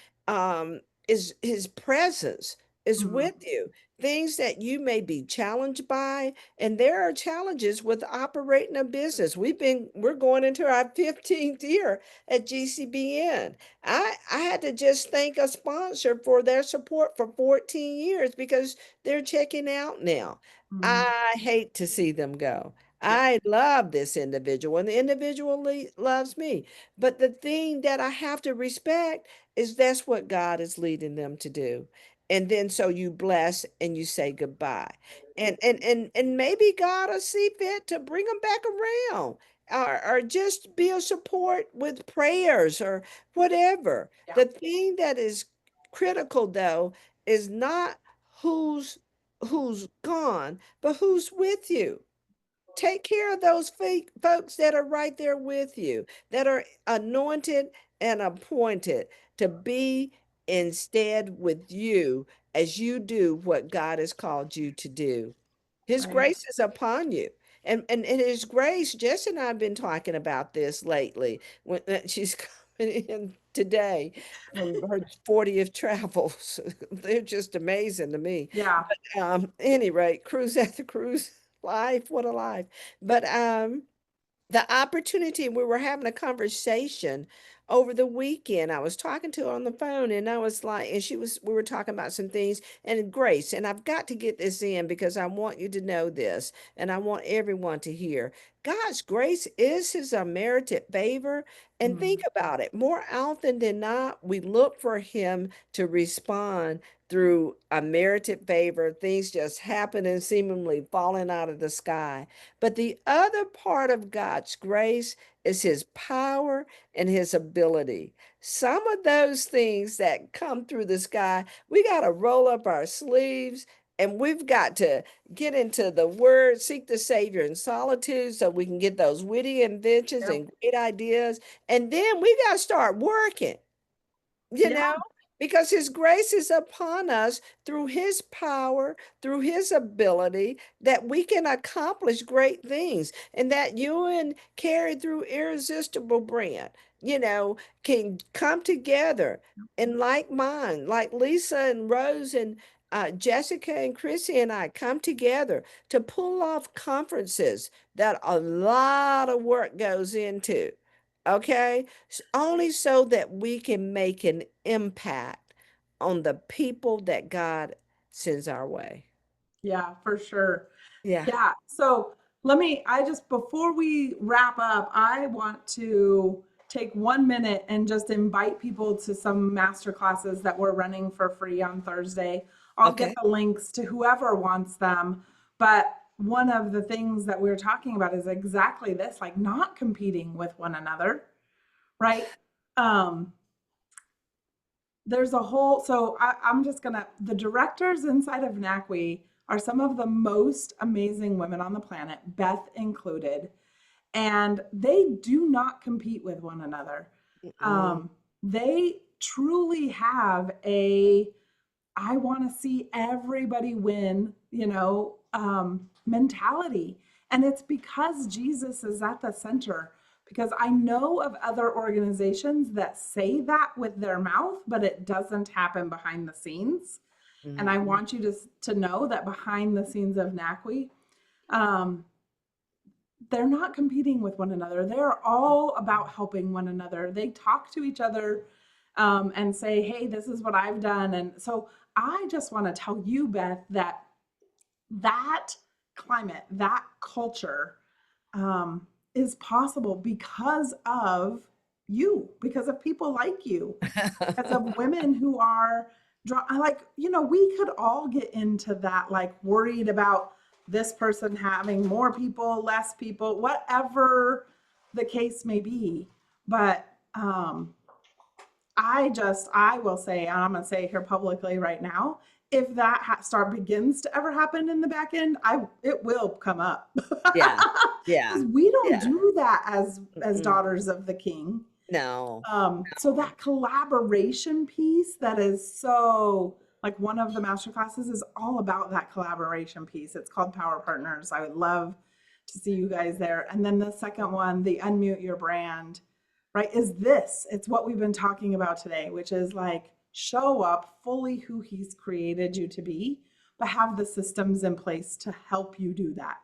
is his presence is Mhm. with you. Things that you may be challenged by, and there are challenges with operating a business. We're going into our 15th year at GCBN. I had to just thank a sponsor for their support for 14 years because they're checking out now. Mhm. I hate to see them go. Yeah. I love this individual and the individual loves me. But the thing that I have to respect is that's what God is leading them to do. And then so you bless and you say goodbye. And maybe God will see fit to bring them back around, or just be a support with prayers or whatever. Yeah. The thing that is critical though is not who's who's gone, but who's with you. Take care of those folks that are right there with you, that are anointed and appointed to be instead with you as you do what God has called you to do. His Right. grace is upon you. And his grace, Jess and I have been talking about this lately. When she's coming in today from her 40th travels. They're just amazing to me. Yeah. Any rate, cruise after cruise, life, what a life. But the opportunity, we were having a conversation over the weekend. I was talking to her on the phone and I was like, and we were talking about some things and grace. And I've got to get this in because I want you to know this and I want everyone to hear. God's grace is his unmerited favor. And think Mhm. about it, more often than not, we look for him to respond through unmerited favor, things just happening, seemingly falling out of the sky. But the other part of God's grace is his power and his ability. Some of those things that come through the sky, we got to roll up our sleeves and we've got to get into the word, seek the Savior in solitude so we can get those witty inventions Yep. and great ideas. And then we got to start working you Yeah. know, because his grace is upon us through his power, through his ability, that we can accomplish great things. And that you and Carrie, through Irresistible Brand, can come together in like mind, like Lisa and Rose and Jessica and Chrissy and I come together to pull off conferences that a lot of work goes into. Okay, only so that we can make an impact on the people that God sends our way. Yeah, for sure. Yeah. Yeah. So I just, before we wrap up, I want to take 1 minute and just invite people to some master classes that we're running for free on Thursday. I'll get Okay. the links to whoever wants them. But one of the things that we're talking about is exactly this, like not competing with one another, right? Um, there's a whole, I'm just gonna, the directors inside of NACWE are some of the most amazing women on the planet, Beth included, and they do not compete with one another. Mm, They truly have a I want to see everybody win, mentality. And it's because Jesus is at the center. Because I know of other organizations that say that with their mouth, but it doesn't happen behind the scenes. And I mm, want you to know that behind the scenes of NACWE, um, they're not competing with one another. They're all about helping one another. They talk to each other and say, hey, this is what I've done. And so I just want to tell you, Beth, that that climate, that culture um, is possible because of you, because of people like you, because of women who are like, we could all get into that, like worried about this person having more people, less people, whatever the case may be. But I will say, and I'm going to say here publicly right now, if that start begins to ever happen in the back end, it will come up yeah. because Yeah. we don't Yeah. do that as Mm-mm. daughters of the King. No. So that collaboration piece, that is so, like, one of the master classes is all about that collaboration piece. It's called Power Partners. I would love to see you guys there. And then the second one, the Unmute Your Brand, right, is this. It's what we've been talking about today, which is like show up fully who he's created you to be, but have the systems in place to help you do that.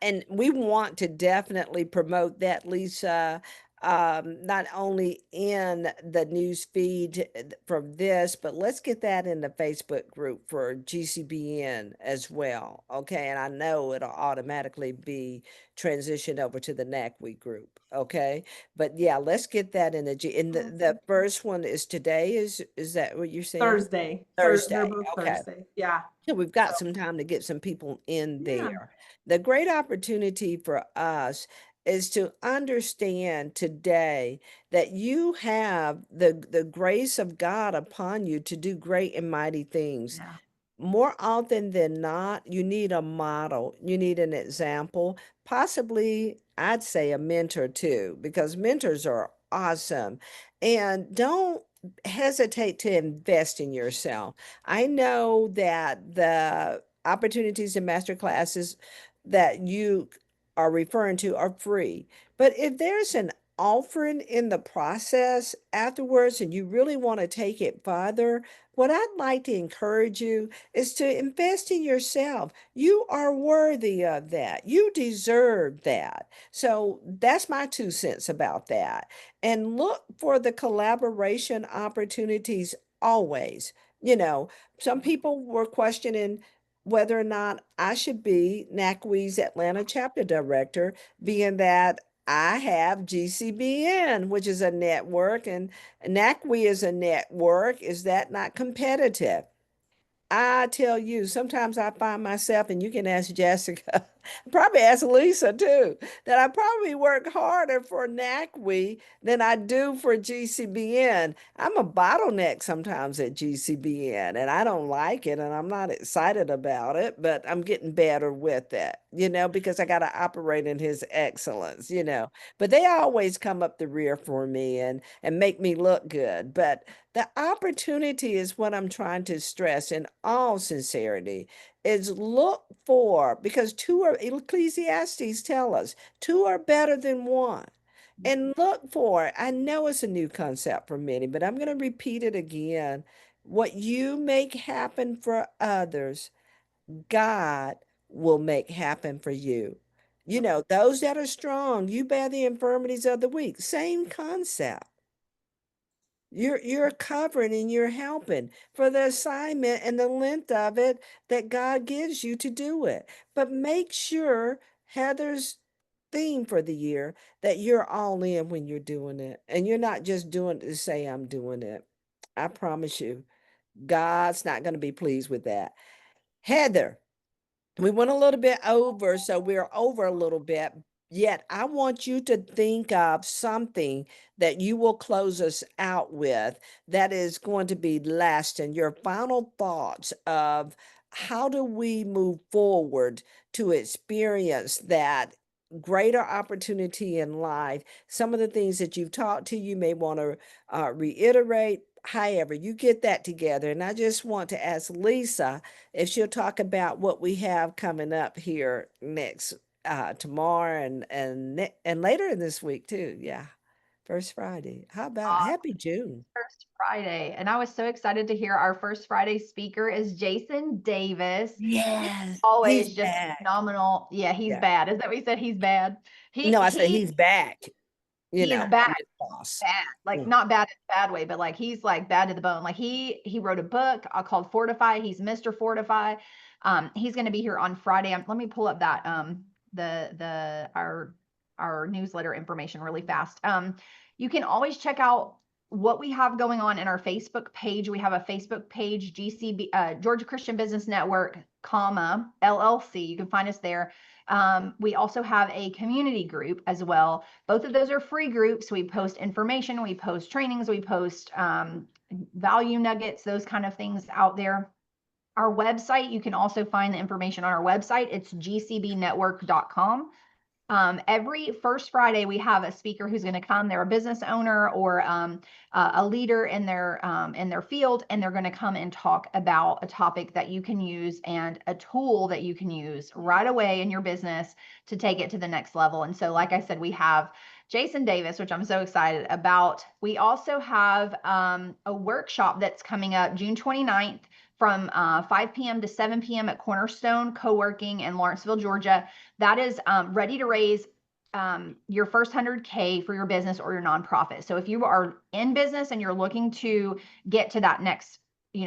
And we want to definitely promote that, Lisa, not only in the news feed from this, but let's get that in the Facebook group for GCBN as well. Okay. And I know it'll automatically be transitioned over to the NACWE group. Okay. But yeah, let's get that in the in the first one is today. Is that what you're saying? Thursday. They're Thursday. both Okay. Thursday. Yeah. So we've So got some time to get some people in yeah. there. The great opportunity for us is to understand today that you have the grace of God upon you to do great and mighty things. Yeah. More often than not, you need a model, you need an example, possibly, I'd say a mentor too, because mentors are awesome. And don't hesitate to invest in yourself. I know that the opportunities and master classes that you are referring to are free, but if there's an offering in the process afterwards and you really want to take it further, what I'd like to encourage you is to invest in yourself. You are worthy of that. You deserve that. So that's my 2 cents about that. And look for the collaboration opportunities always. You know, some people were questioning whether or not I should be NACWE's Atlanta chapter director, being that I have GCBN, which is a network, and NACWE is a network. Is that not competitive? I tell you, sometimes I find myself, and you can ask Jessica, probably ask Lisa too, that I probably work harder for NACWE than I do for GCBN. I'm a bottleneck sometimes at GCBN, and I don't like it, and I'm not excited about it, but I'm getting better with it, because I got to operate in his excellence. But they always come up the rear for me and make me look good. But the opportunity is what I'm trying to stress in all sincerity is look for, because two are, Ecclesiastes tell us, two are better than one. And look for, I know it's a new concept for many, but I'm going to repeat it again. What you make happen for others, God will make happen for you. Those that are strong, you bear the infirmities of the weak. Same concept. You're covering and you're helping for the assignment and the length of it that God gives you to do it. But make sure Heather's theme for the year that you're all in when you're doing it. And you're not just doing it to say I'm doing it. I promise you, God's not going to be pleased with that. Heather, we went a little bit over, so we're over a little bit. Yet I want you to think of something that you will close us out with that is going to be lasting. Your final thoughts of how do we move forward to experience that greater opportunity in life? Some of the things that you've talked to, you may want to reiterate. However, you get that together. And I just want to ask Lisa if she'll talk about what we have coming up here next tomorrow and later in this week too. Yeah. First Friday. How about happy June? First Friday. And I was so excited to hear our first Friday speaker is Jason Davis. He's Yes, he's always just back. phenomenal. Yeah, he's Yeah. bad. Is that what you said? He's bad. He No, I say he he's back, he's bad. I'm his boss. Bad, like Mm. not bad in a bad way, but like he's like bad to the bone. Like he wrote a book called Fortify. He's Mr. Fortify. He's going to be here on Friday. Let me pull up that the our newsletter information really fast. You can always check out what we have going on in our Facebook page. We have a Facebook page, GCB Georgia Christian Business Network, comma LLC. You can find us there. We also have a community group as well. Both of those are free groups. We post information, we post trainings, we post value nuggets, those kind of things out there. Our website, you can also find the information on our website. It's gcbnetwork.com. Every first Friday, we have a speaker who's going to come. They're a business owner or a leader in their field, and they're going to come and talk about a topic that you can use and a tool that you can use right away in your business to take it to the next level. And so, like I said, we have Jason Davis, which I'm so excited about. We also have a workshop that's coming up June 29th from 5 p.m. to 7 p.m. at Cornerstone Co-working in Lawrenceville, Georgia. That is ready to raise your first 100K for your business or your nonprofit. So if you are in business and you're looking to get to that next,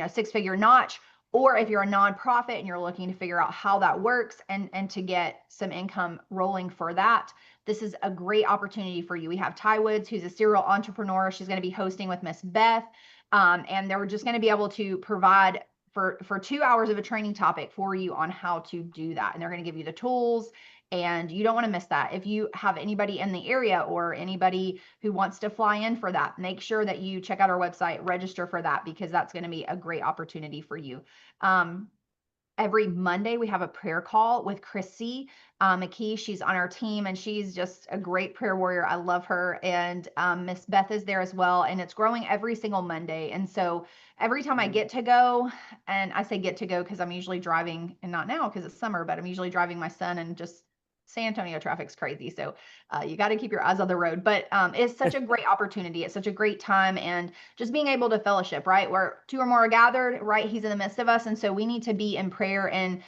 six-figure notch, or if you're a nonprofit and you're looking to figure out how that works and to get some income rolling for that, this is a great opportunity for you. We have Ty Woods, who's a serial entrepreneur. She's going to be hosting with Miss Beth, and they're just going to be able to provide for 2 hours of a training topic for you on how to do that. And they're going to give you the tools, and you don't want to miss that. If you have anybody in the area or anybody who wants to fly in for that, make sure that you check out our website, register for that, because that's going to be a great opportunity for you. Every Monday, we have a prayer call with Chrissy McKee. She's on our team, and she's just a great prayer warrior. I love her. And Miss Beth is there as well. And it's growing every single Monday. And so every time I get to go, and I say get to go because I'm usually driving, and not now because it's summer, but I'm usually driving my son, and just San Antonio traffic's crazy. So you got to keep your eyes on the road. But it's such a great opportunity. It's such a great time. And just being able to fellowship, right? Where two or more are gathered, right? He's in the midst of us. And so we need to be in prayer. And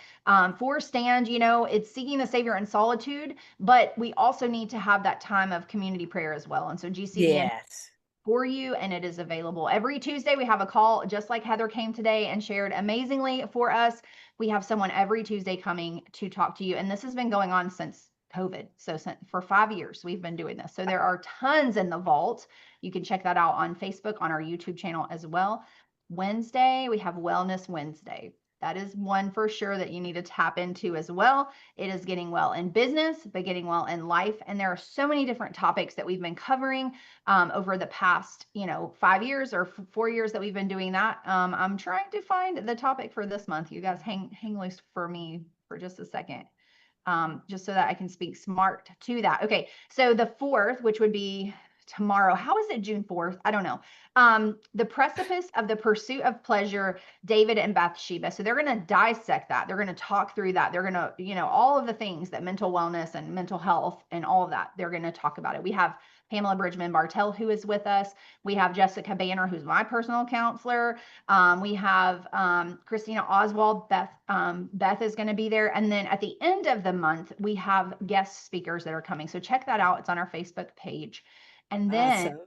for Stand, it's seeking the Savior in solitude, but we also need to have that time of community prayer as well. And so GCBN Yes. for you, and it is available every Tuesday. We have a call, just like Heather came today and shared amazingly for us. We have someone every Tuesday coming to talk to you, and this has been going on since COVID. So for 5 years, we've been doing this. So there are tons in the vault. You can check that out on Facebook, on our YouTube channel as well. Wednesday, we have Wellness Wednesday. That is one for sure that you need to tap into as well. It is getting well in business, but getting well in life. And there are so many different topics that we've been covering over the past, 5 years or 4 years that we've been doing that. I'm trying to find the topic for this month. You guys hang loose for me for just a second, just so that I can speak smart to that. Okay, so the 4th, which would be tomorrow. How is it June 4th? I don't know. The precipice of the pursuit of pleasure, David and Bathsheba. So they're going to dissect that. They're going to talk through that. They're going to, all of the things that mental wellness and mental health and all of that, they're going to talk about it. We have Pamela Bridgman Bartell, who is with us. We have Jessica Banner, who's my personal counselor. We have Christina Oswald. Beth is going to be there. And then at the end of the month, we have guest speakers that are coming. So check that out. It's on our Facebook page. And then Awesome.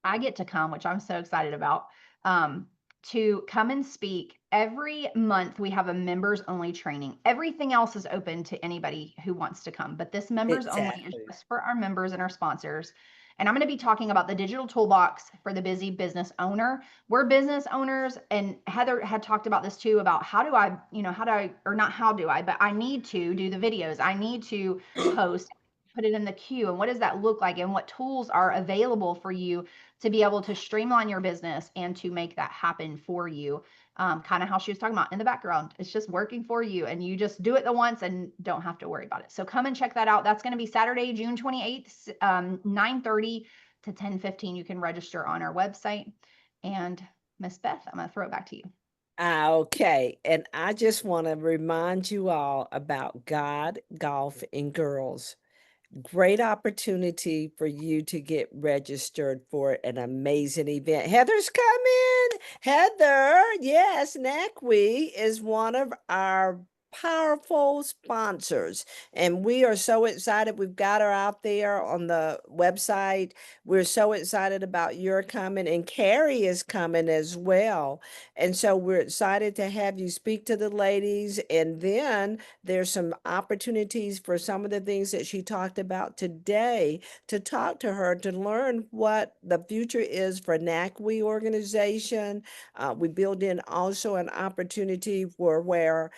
I get to come, which I'm so excited about, to come and speak. Every month we have a members only training. Everything else is open to anybody who wants to come, but this members only is Exactly. just for our members and our sponsors. And I'm going to be talking about the digital toolbox for the busy business owner. We're business owners, and Heather had talked about this too, about but I need to do the videos. I need to post, put it in the queue. And what does that look like? And what tools are available for you to be able to streamline your business and to make that happen for you? Kind of how she was talking about in the background. It's just working for you, and you just do it the once and don't have to worry about it. So come and check that out. That's going to be Saturday, June 28th, 9:30 to 10:15. You can register on our website. And Miss Beth, I'm going to throw it back to you. Okay. And I just want to remind you all about God, Golf, and Girls. Great opportunity for you to get registered for an amazing event. Heather's coming. Heather, yes, NACWE is one of our powerful sponsors, and we are so excited. We've got her out there on the website. We're so excited about your coming, and Carrie is coming as well. And so we're excited to have you speak to the ladies. And then there's some opportunities for some of the things that she talked about today to talk to her to learn what the future is for NACWE organization. We build in also an opportunity for where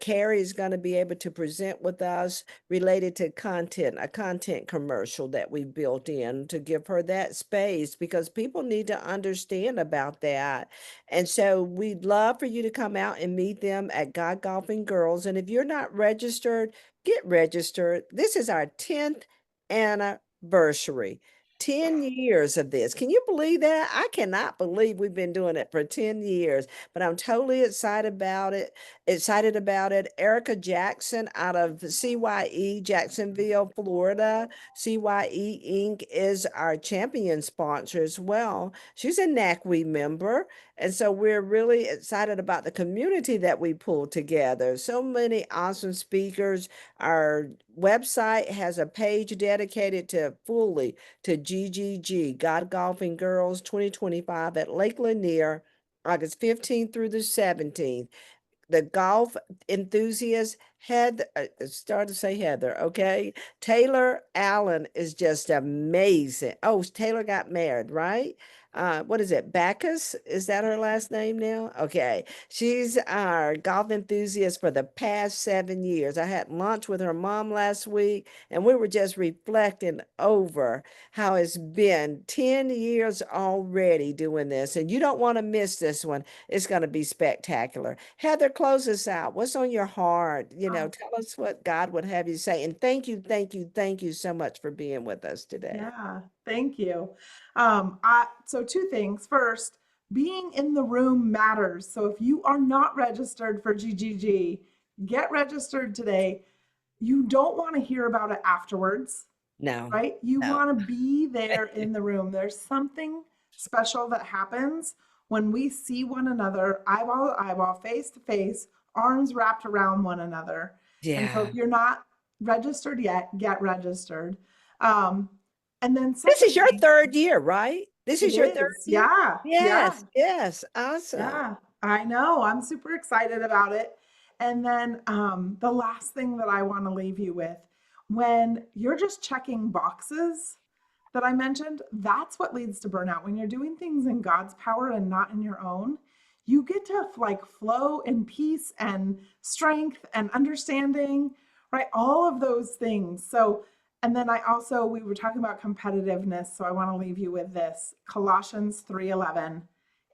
Carrie is going to be able to present with us related to content, a content commercial that we built in to give her that space, because people need to understand about that. And so we'd love for you to come out and meet them at God Golfing Girls. And if you're not registered, get registered. This is our 10th anniversary. 10 years of this. Can you believe that? I cannot believe we've been doing it for 10 years, but I'm totally excited about it. Excited about it. Erica Jackson out of CYE, Jacksonville, Florida. CYE Inc. is our champion sponsor as well. She's a NACWE member. And so we're really excited about the community that we pulled together. So many awesome speakers. Our website has a page dedicated to fully to GGG, God Golfing Girls 2025 at Lake Lanier, August 15th through the 17th. The golf enthusiast Heather, start to say Heather, okay? Taylor Allen is just amazing. Oh, Taylor got married, right? What is it? Bacchus? Is that her last name now? Okay. She's our golf enthusiast for the past 7 years. I had lunch with her mom last week, and we were just reflecting over how it's been 10 years already doing this. And you don't want to miss this one. It's going to be spectacular. Heather, close us out. What's on your heart? Tell us what God would have you say. And thank you so much for being with us today. Yeah, thank you. So two things. First, being in the room matters. So if you are not registered for GGG, get registered today. You don't want to hear about it afterwards, No, right? You no. want to be there in the room. There's something special that happens when we see one another, eyeball to eyeball, face to face, arms wrapped around one another. And so Yeah. if you're not registered yet, get registered. Um, and then This is your secondly, third year, right? This it is your third is. year? Yeah. Yeah. Yes, yes. Awesome. Yeah. I know. I'm super excited about it. And then the last thing that I want to leave you with, when you're just checking boxes that I mentioned, that's what leads to burnout. When you're doing things in God's power and not in your own, you get to like flow in peace and strength and understanding, right? All of those things. So, and then we were talking about competitiveness, so I want to leave you with this. Colossians 3:11,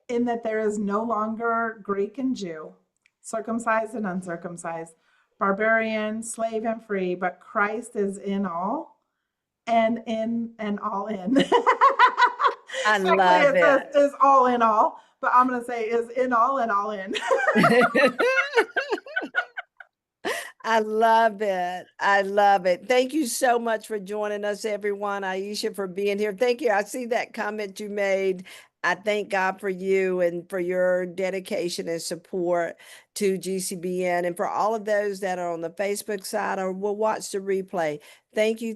in that there is no longer Greek and Jew, circumcised and uncircumcised, barbarian, slave and free, but Christ is in all and in and all in. I Actually, love it says it. is all in all, but I'm going to say is in all and all in. I love it. I love it. Thank you so much for joining us, everyone. Aisha, for being here. Thank you. I see that comment you made. I thank God for you and for your dedication and support to GCBN and for all of those that are on the Facebook side or will watch the replay. Thank you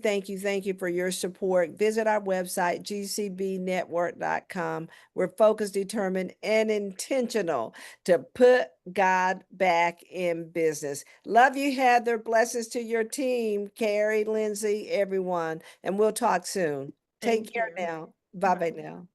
for your support. Visit our website, gcbnetwork.com. We're focused, determined, and intentional to put God back in business. Love you, Heather. Blessings to your team, Carrie, Lindsay, everyone. And we'll talk soon. Take Thank care you. now. Bye Bye. bye now.